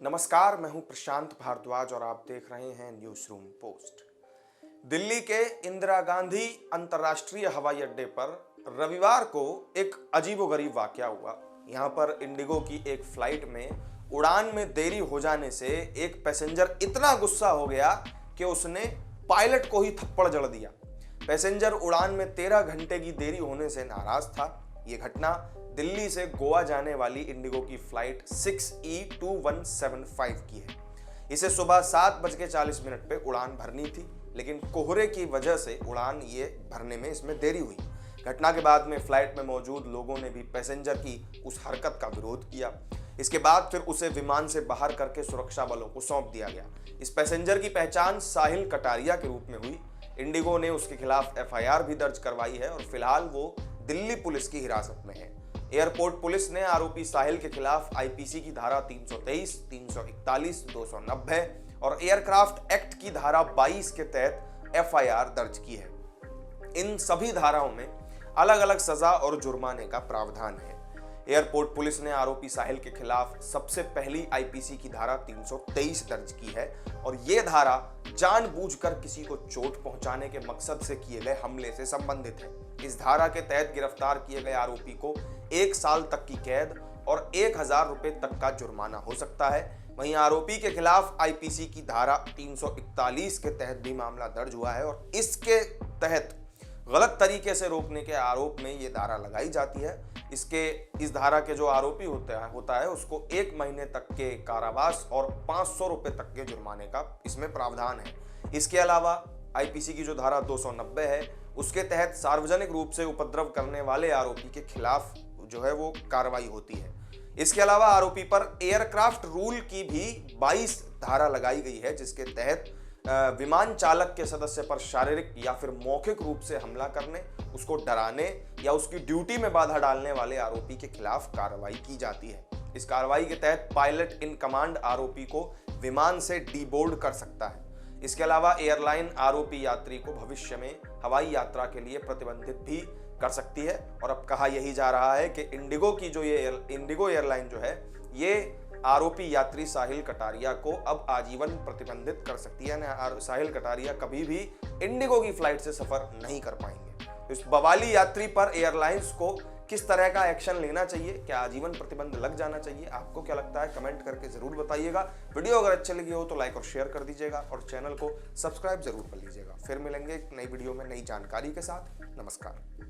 नमस्कार, मैं हूं प्रशांत भारद्वाज और आप देख रहे हैं न्यूज रूम पोस्ट। दिल्ली के इंदिरा गांधी अंतर्राष्ट्रीय हवाई अड्डे पर रविवार को एक अजीबोगरीब वाकया हुआ। यहां पर इंडिगो की एक फ्लाइट में उड़ान में देरी हो जाने से एक पैसेंजर इतना गुस्सा हो गया कि उसने पायलट को ही थप्पड़ जड़ दिया। पैसेंजर उड़ान में 13 घंटे की देरी होने से नाराज था। यह घटना दिल्ली से गोवा जाने वाली इंडिगो की फ्लाइट 6E2175 की है। इसे सुबह 7:40 पे उड़ान भरनी थी, लेकिन कोहरे की वजह से उड़ान ये भरने में इसमें देरी हुई। घटना के बाद में फ्लाइट में मौजूद लोगों ने भी पैसेंजर की उस हरकत का विरोध किया। इसके बाद फिर उसे विमान से बाहर करके सुरक्षा बलों को सौंप दिया गया। इस पैसेंजर की पहचान साहिल कटारिया के रूप में हुई। इंडिगो ने उसके खिलाफ FIR भी दर्ज करवाई है और फिलहाल वो दिल्ली पुलिस की हिरासत में है। एयरपोर्ट पुलिस ने आरोपी साहिल के खिलाफ IPC की धारा 323, 341, 290 और एयरक्राफ्ट एक्ट की धारा 22 के तहत FIR दर्ज की है। इन सभी धाराओं में अलग अलग सजा और जुर्माने का प्रावधान है। एयरपोर्ट पुलिस ने आरोपी साहिल के खिलाफ सबसे पहली IPC की धारा 323 दर्ज की है और ये धारा जानबूझकर किसी को चोट पहुंचाने के मकसद से किए गए हमले से संबंधित है। इस धारा के तहत गिरफ्तार किए गए आरोपी को 1 साल तक की कैद और 1000 रुपए तक का जुर्माना हो सकता है। वहीं आरोपी के खिलाफ IPC की धारा 341 के तहत भी मामला दर्ज हुआ है और इसके तहत गलत तरीके से रोकने के आरोप में ये धारा लगाई जाती है। इस धारा के जो आरोपी होता है उसको 1 महीने तक के कारावास और 500 रुपए तक के जुर्माने का इसमें प्रावधान है। इसके अलावा IPC की जो धारा 290 है उसके तहत सार्वजनिक रूप से उपद्रव करने वाले आरोपी के खिलाफ जो है वो कार्रवाई होती है। इसके अलावा आरोपी पर एयरक्राफ्ट रूल की भी 22 धारा लगाई गई है, जिसके तहत विमान चालक के सदस्य पर शारीरिक या फिर मौखिक रूप से हमला करने, उसको डराने या उसकी ड्यूटी में बाधा डालने वाले आरोपी के खिलाफ कार्रवाई की जाती है। इस कार्रवाई के तहत पायलट इन कमांड आरोपी को विमान से डीबोर्ड कर सकता है। इसके अलावा एयरलाइन आरोपी यात्री को भविष्य में हवाई यात्रा के लिए प्रतिबंधित भी कर सकती है। और अब कहा यही जा रहा है कि इंडिगो एयरलाइन जो है ये आरोपी यात्री साहिल कटारिया को अब आजीवन प्रतिबंधित कर सकती है। साहिल कटारिया कभी भी इंडिगो की फ्लाइट से सफर नहीं कर पाएंगे। तो इस बवाली यात्री पर एयरलाइंस को किस तरह का एक्शन लेना चाहिए, क्या आजीवन प्रतिबंध लग जाना चाहिए, आपको क्या लगता है कमेंट करके जरूर बताइएगा। वीडियो अगर अच्छी लगी हो तो लाइक और शेयर कर दीजिएगा और चैनल को सब्सक्राइब जरूर कर लीजिएगा। फिर मिलेंगे एक नई वीडियो में नई जानकारी के साथ। नमस्कार।